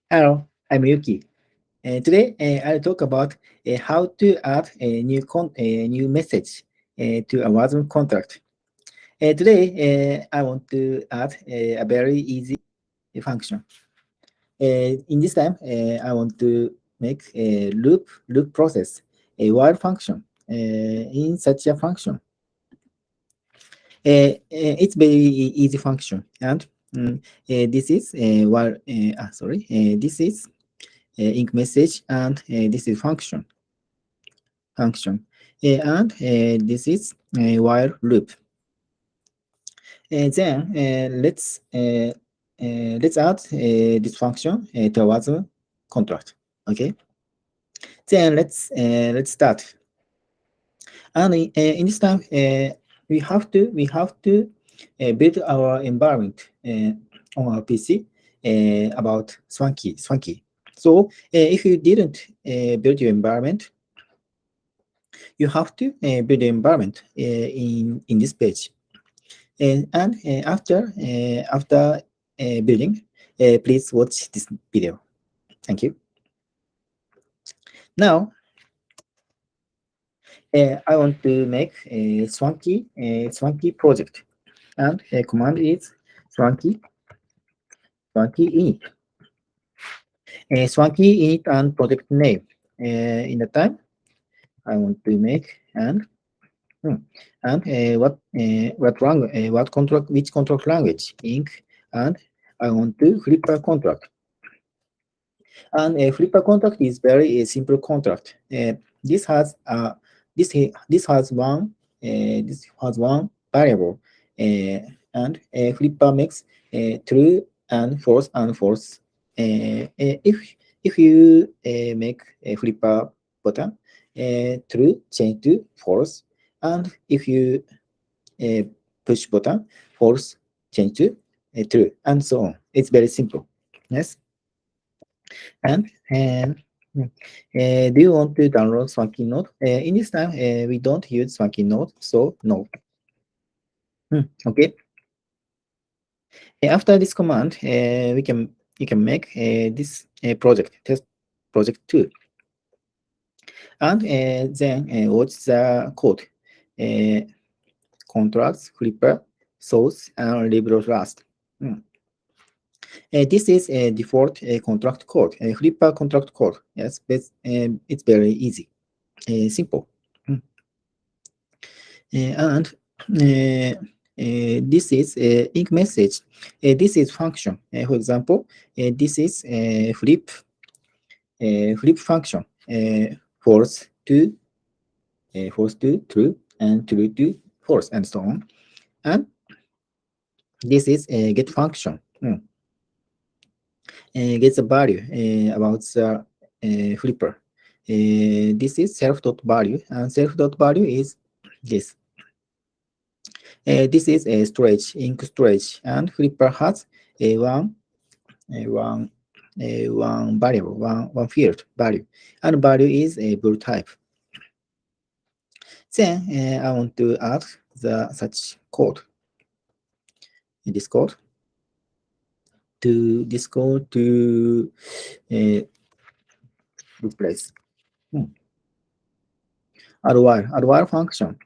Hello, I'm Yuki. Today, I'll talk about how to add a new message to a wasm contract. Today, I want to add a very easy function. In this time, I want to make a loop process, a while function in such a function. It's very easy function, and this is this is ink message, and this is function, and this is a while loop. Then let's add this function towards a contract. Okay. Then let's start. And in this time, we have to build our environment on our PC about Swanky. So if you didn't build your environment, you have to build the environment in this page. And after building, please watch this video. Thank you. Now, I want to make a Swanky project, and command is Swanky init. Swanky init and project name. In the time, I want to make and what contract, which contract language, ink, and I want to flipper contract. And a flipper contract is very simple contract. This has this has one variable, and flipper makes true and false and false. If you make a flipper button true, change to false, and if you push button false, change to true, and so on. It's very simple. Yes. And do you want to download Swanky Node? In this time, we don't use Swanky Node, so no. Okay. After this command, you can make this project test project 2, and then watch the code. Contracts, flipper, source, and liberal last. This is a default contract code, a flipper contract code. Yes, but it's very easy, simple. And this is ink message. This is function. For example, this is flip function. False to true, and true to false, and so on. And this is a get function. Gets a value about the flipper. This is self.value, and self.value is this. This is a storage, ink storage, and flipper has one variable, one field value, and value is a bool type. Then I want to add the such code in this code to this place. Add while function.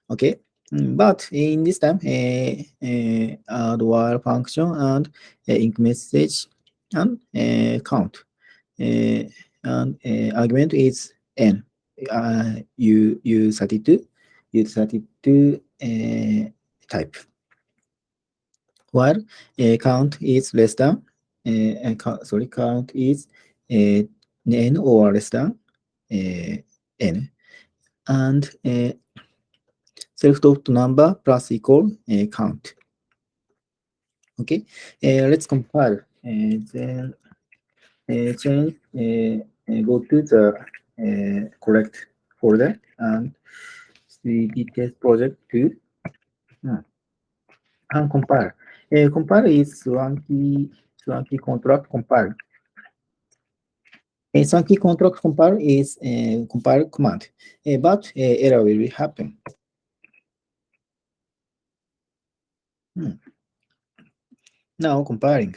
Okay. But in this time, add while function and ink message and count, and argument is n. U32 type. While count is less than count is n or less than n, and self-dot number plus equal count. Okay, let's compile. Then change, go to the correct folder and the test project 2 and compile. Compile is Swanky contract compile. A Swanky contract compile is compile command, but error will happen. Now compiling.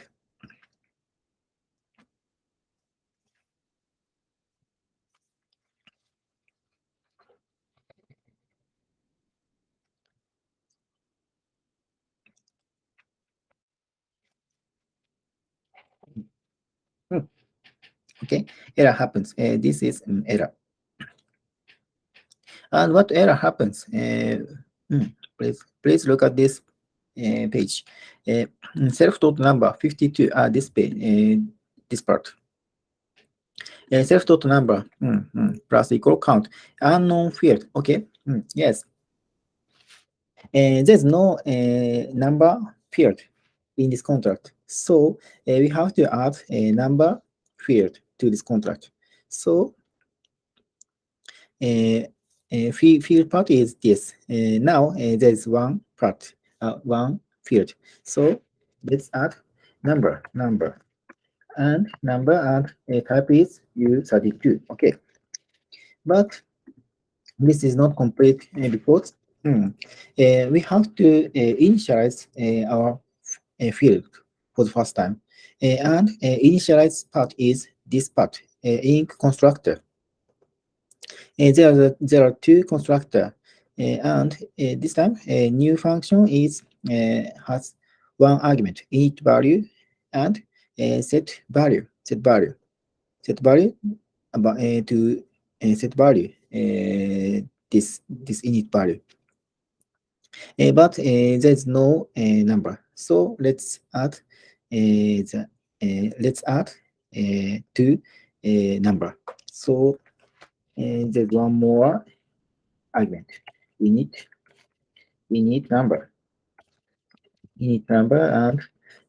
Okay, error happens. This is error. And what error happens? Please look at this page. Self-taught number 52 are this page, this part. Self-taught number plus equal count unknown field. Okay. Yes. There's no number field in this contract, so we have to add a number field to this contract. So field part is this. Now there's one part, one field. So let's add number, and type is U32. Okay, but this is not complete because we have to initialize our field for the first time, and initialize part is this part, in constructor. There are two constructor, and this time a new function is has one argument, init value and set value about to set value this init value. But there's no number, so let's add to number. So there's one more argument, init number and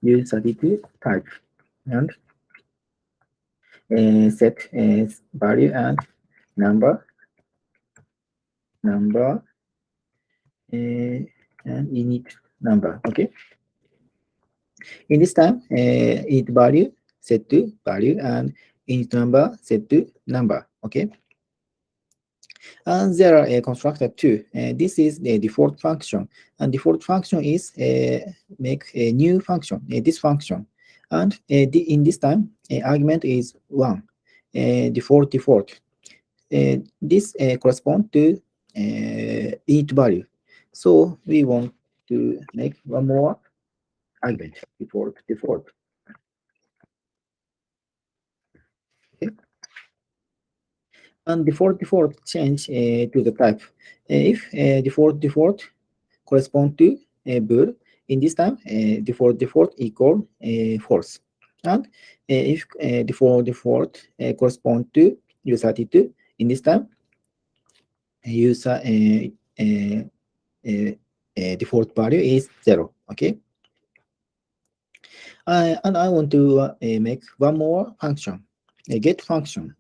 U32 type, and set value and number and init number. Okay, in this time init value set to value and init number set to number. Okay, and there are a constructor too. This is the default function, and default function is make a new function, this function, and in this time argument is 1, default. This corresponds to init value, so we want to make one more argument, default. Okay. And default change to the type. If default correspond to bool, in this time default equal false, and if default correspond to U32, in this time user default value is 0. Okay, and I want to make one more function, a get function.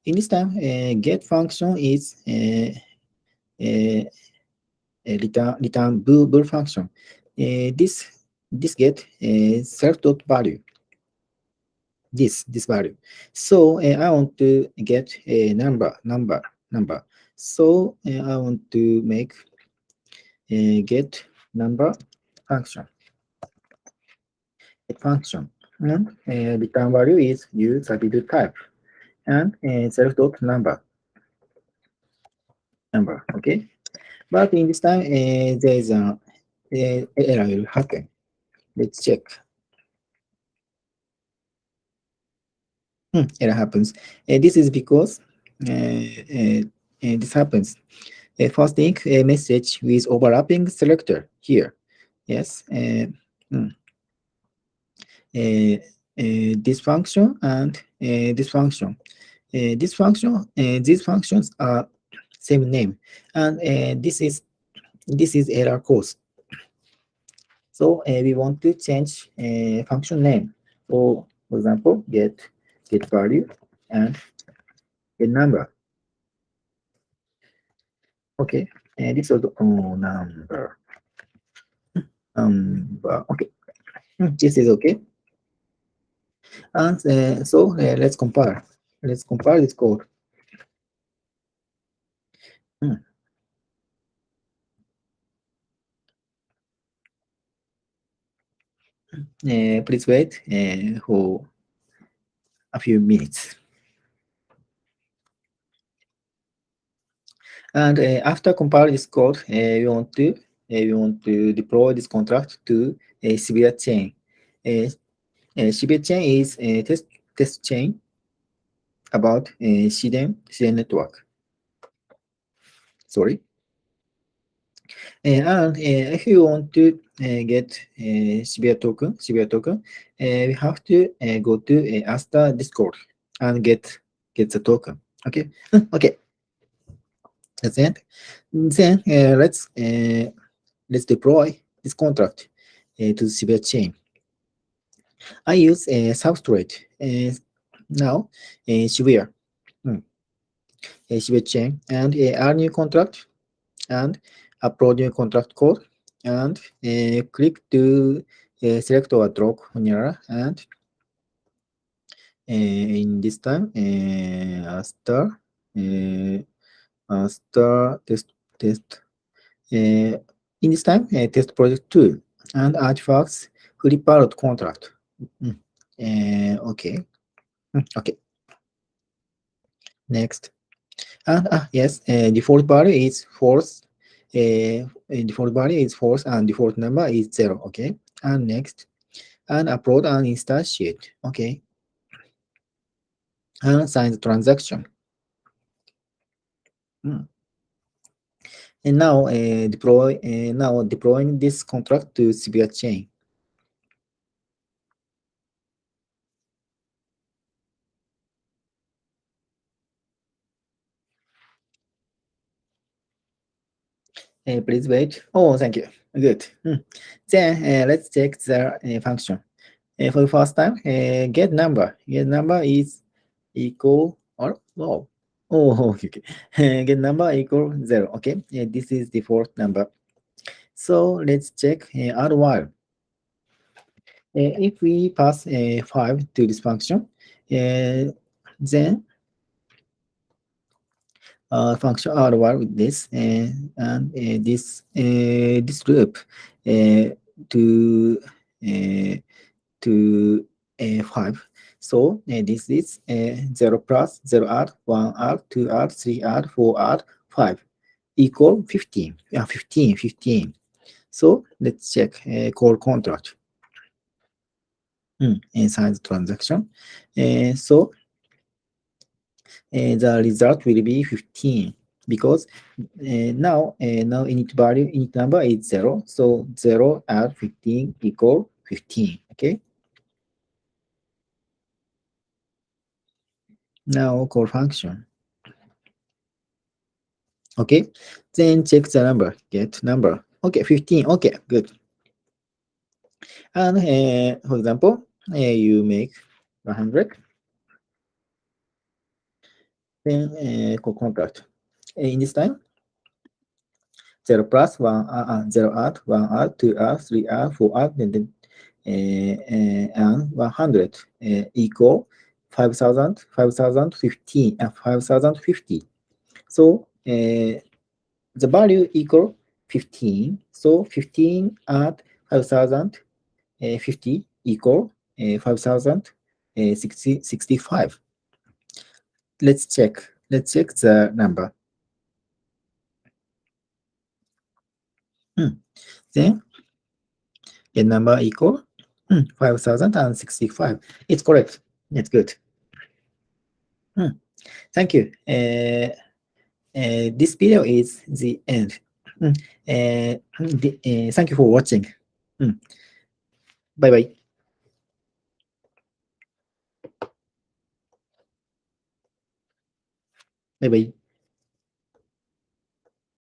In this time get function is return bool function. This get self dot value, this value. So I want to get a number. So I want to make a get number function. And return value is U32 type and self dot number. Okay, but in this time there is a error will happen. Let's check. Error happens. This is because this happens. First thing, a message with overlapping selector here. Yes. This function and this function. These functions are same name, and this is error cause. So we want to change function name. So for example, get value and get number. Okay, and this is number. Okay, this is okay. And so let's compare. Let's compare this code. Please wait for a few minutes. And after compile this code, we want to deploy this contract to a severe chain. Severe chain is a test chain, about Shiden network. Sorry. And if you want to get Shibuya token, we have to go to Astar Discord and get the token. Okay. Okay. That's it. Then let's deploy this contract to the Shibuya chain. I use substrate now Shibuya, Shibuya chain, and add new contract and upload new contract code and click to select or drop Honiara and in this time Astar test in this time test project 2 and artifacts flip contract. Okay. Okay. Next. And yes, default value is false. Default value is false and default number is 0. Okay. And next. And upload and instantiate. Okay. And sign the transaction. And now deploying this contract to Shibuya chain. Please wait. Oh, thank you. Good. Then let's check the function. For the first time, get number. Get number is equal or no. Oh, okay. Get number equal 0. Okay. This is default number. So let's check add while. If we pass 5 to this function, then function add while with this and this loop to uh, to 5. So this is 0 plus 0 add 1 add 2 add 3 add 4 add 5 equal 15. 15. So let's check call contract inside the transaction. So the result will be 15 because now init number is 0. So 0 add 15 equal 15. Okay. Now call function. Okay, then check the number, get number. Okay, 15. Okay, good. And for example, you make 100, then call contract. In this time, 0 plus 1, 0 add, 1 add, 2 add, 3 add, 4 add, and 100 equal 5,000, 5,015, 5,050. So the value equal 15. So 15 add 5,050 equal 5,065. Let's check. Let's check the number. Then the number equal 5,065. It's correct. It's good. Thank you. This video is the end. Thank you for watching. Bye bye. Bye bye.